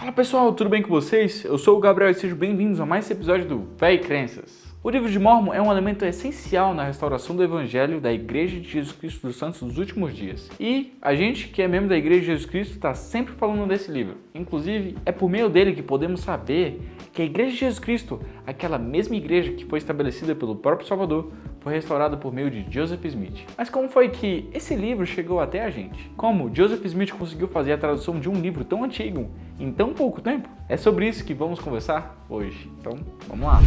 Fala pessoal, tudo bem com vocês? Eu sou o Gabriel e sejam bem-vindos a mais esse episódio do Fé e Crenças. O livro de Mórmon é um elemento essencial na restauração do Evangelho da Igreja de Jesus Cristo dos Santos dos últimos dias. E a gente que é membro da Igreja de Jesus Cristo está sempre falando desse livro. Inclusive, é por meio dele que podemos saber que a Igreja de Jesus Cristo, aquela mesma igreja que foi estabelecida pelo próprio Salvador, foi restaurada por meio de Joseph Smith. Mas como foi que esse livro chegou até a gente? Como Joseph Smith conseguiu fazer a tradução de um livro tão antigo em tão pouco tempo? É sobre isso que vamos conversar hoje. Então, vamos lá!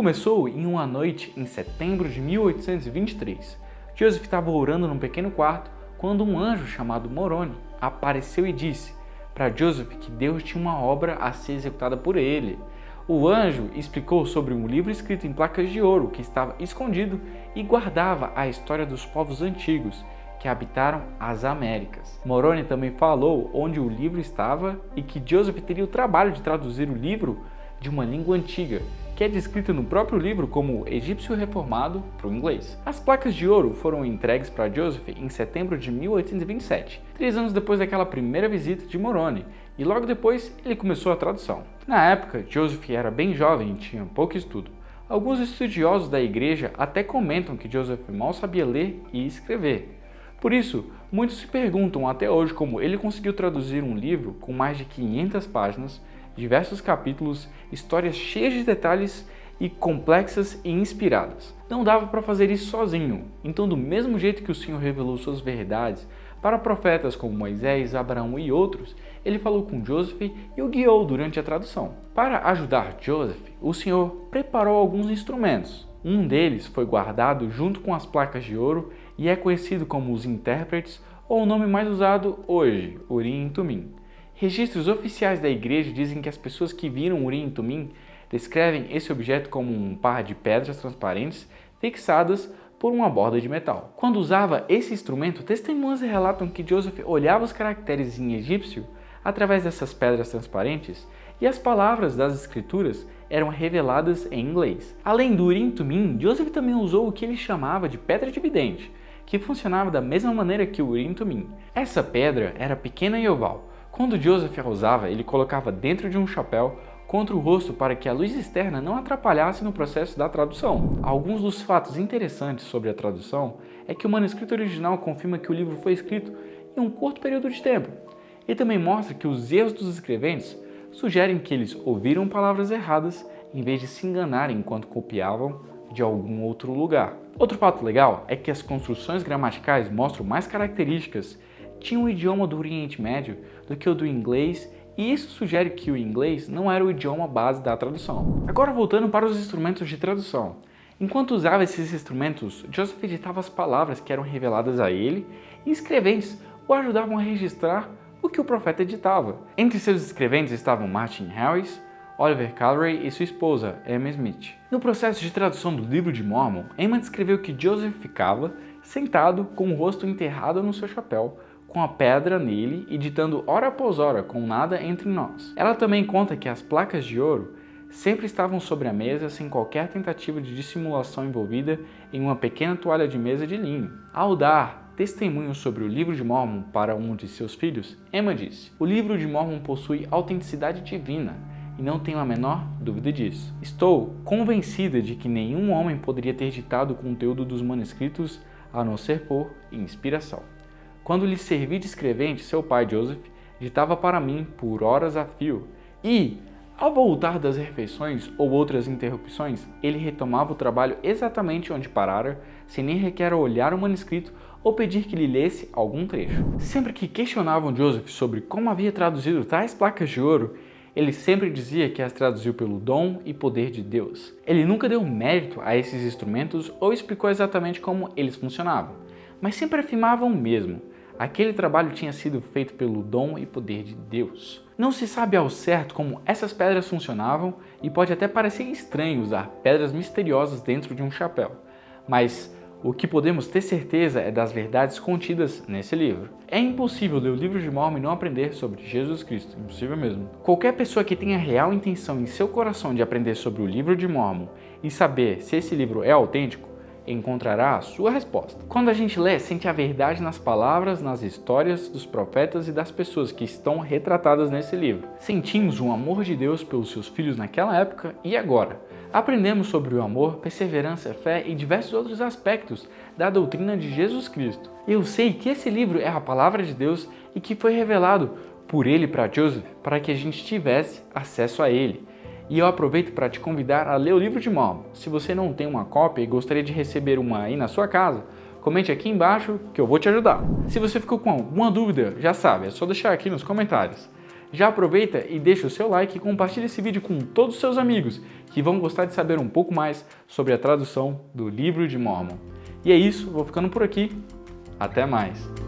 Começou em uma noite em setembro de 1823. Joseph estava orando num pequeno quarto quando um anjo chamado Moroni apareceu e disse para Joseph que Deus tinha uma obra a ser executada por ele. O anjo explicou sobre um livro escrito em placas de ouro que estava escondido e guardava a história dos povos antigos que habitaram as Américas. Moroni também falou onde o livro estava e que Joseph teria o trabalho de traduzir o livro de uma língua antiga, que é descrita no próprio livro como egípcio reformado para o inglês. As placas de ouro foram entregues para Joseph em setembro de 1827, 3 anos depois daquela primeira visita de Moroni, e logo depois ele começou a tradução. Na época, Joseph era bem jovem e tinha pouco estudo. Alguns estudiosos da igreja até comentam que Joseph mal sabia ler e escrever. Por isso, muitos se perguntam até hoje como ele conseguiu traduzir um livro com mais de 500 páginas, diversos capítulos, histórias cheias de detalhes e complexas e inspiradas. Não dava para fazer isso sozinho, então do mesmo jeito que o Senhor revelou suas verdades para profetas como Moisés, Abraão e outros, ele falou com Joseph e o guiou durante a tradução. Para ajudar Joseph, o Senhor preparou alguns instrumentos. Um deles foi guardado junto com as placas de ouro e é conhecido como os intérpretes, ou o nome mais usado hoje, Urim e Tumim. Registros oficiais da igreja dizem que as pessoas que viram Urim e Tumim descrevem esse objeto como um par de pedras transparentes fixadas por uma borda de metal. Quando usava esse instrumento, testemunhas relatam que Joseph olhava os caracteres em egípcio através dessas pedras transparentes e as palavras das escrituras eram reveladas em inglês. Além do Urim e Tumim, Joseph também usou o que ele chamava de pedra de vidente, que funcionava da mesma maneira que o Urim e Tumim. Essa pedra era pequena e oval. Quando Joseph a usava, ele colocava dentro de um chapéu contra o rosto para que a luz externa não atrapalhasse no processo da tradução. Alguns dos fatos interessantes sobre a tradução é que o manuscrito original confirma que o livro foi escrito em um curto período de tempo. E também mostra que os erros dos escreventes sugerem que eles ouviram palavras erradas em vez de se enganarem enquanto copiavam de algum outro lugar. Outro fato legal é que as construções gramaticais mostram mais características tinha o idioma do Oriente Médio do que o do inglês, e isso sugere que o inglês não era o idioma base da tradução. Agora voltando para os instrumentos de tradução. Enquanto usava esses instrumentos, Joseph editava as palavras que eram reveladas a ele e escreventes o ajudavam a registrar o que o profeta editava. Entre seus escreventes estavam Martin Harris, Oliver Cowdery e sua esposa, Emma Smith. No processo de tradução do livro de Mórmon, Emma descreveu que Joseph ficava sentado com o rosto enterrado no seu chapéu, com a pedra nele e ditando hora após hora com nada entre nós. Ela também conta que as placas de ouro sempre estavam sobre a mesa sem qualquer tentativa de dissimulação envolvida em uma pequena toalha de mesa de linho. Ao dar testemunho sobre o livro de Mórmon para um de seus filhos, Emma disse: "O livro de Mórmon possui autenticidade divina e não tenho a menor dúvida disso. Estou convencida de que nenhum homem poderia ter ditado o conteúdo dos manuscritos a não ser por inspiração. Quando lhe servi de escrevente, seu pai, Joseph, ditava para mim por horas a fio e, ao voltar das refeições ou outras interrupções, ele retomava o trabalho exatamente onde parara, sem nem sequer olhar o manuscrito ou pedir que lhe lesse algum trecho. Sempre que questionavam Joseph sobre como havia traduzido tais placas de ouro, ele sempre dizia que as traduziu pelo dom e poder de Deus. Ele nunca deu mérito a esses instrumentos ou explicou exatamente como eles funcionavam, mas sempre afirmava o mesmo. Aquele trabalho tinha sido feito pelo dom e poder de Deus. Não se sabe ao certo como essas pedras funcionavam e pode até parecer estranho usar pedras misteriosas dentro de um chapéu, mas O que podemos ter certeza é das verdades contidas nesse livro. É impossível ler o livro de Mórmon e não aprender sobre Jesus Cristo, impossível mesmo. Qualquer pessoa que tenha real intenção em seu coração de aprender sobre o livro de Mórmon e saber se esse livro é autêntico, encontrará a sua resposta. Quando a gente lê, sente a verdade nas palavras, nas histórias dos profetas e das pessoas que estão retratadas nesse livro. Sentimos o amor de Deus pelos seus filhos naquela época e agora. Aprendemos sobre o amor, perseverança, fé e diversos outros aspectos da doutrina de Jesus Cristo. Eu sei que esse livro é a palavra de Deus e que foi revelado por ele para Joseph para que a gente tivesse acesso a ele. E eu aproveito para te convidar a ler o livro de Mórmon. Se você não tem uma cópia e gostaria de receber uma aí na sua casa, comente aqui embaixo que eu vou te ajudar. Se você ficou com alguma dúvida, já sabe, é só deixar aqui nos comentários. Já aproveita e deixa o seu like e compartilha esse vídeo com todos os seus amigos que vão gostar de saber um pouco mais sobre a tradução do livro de Mórmon. E é isso, vou ficando por aqui. Até mais!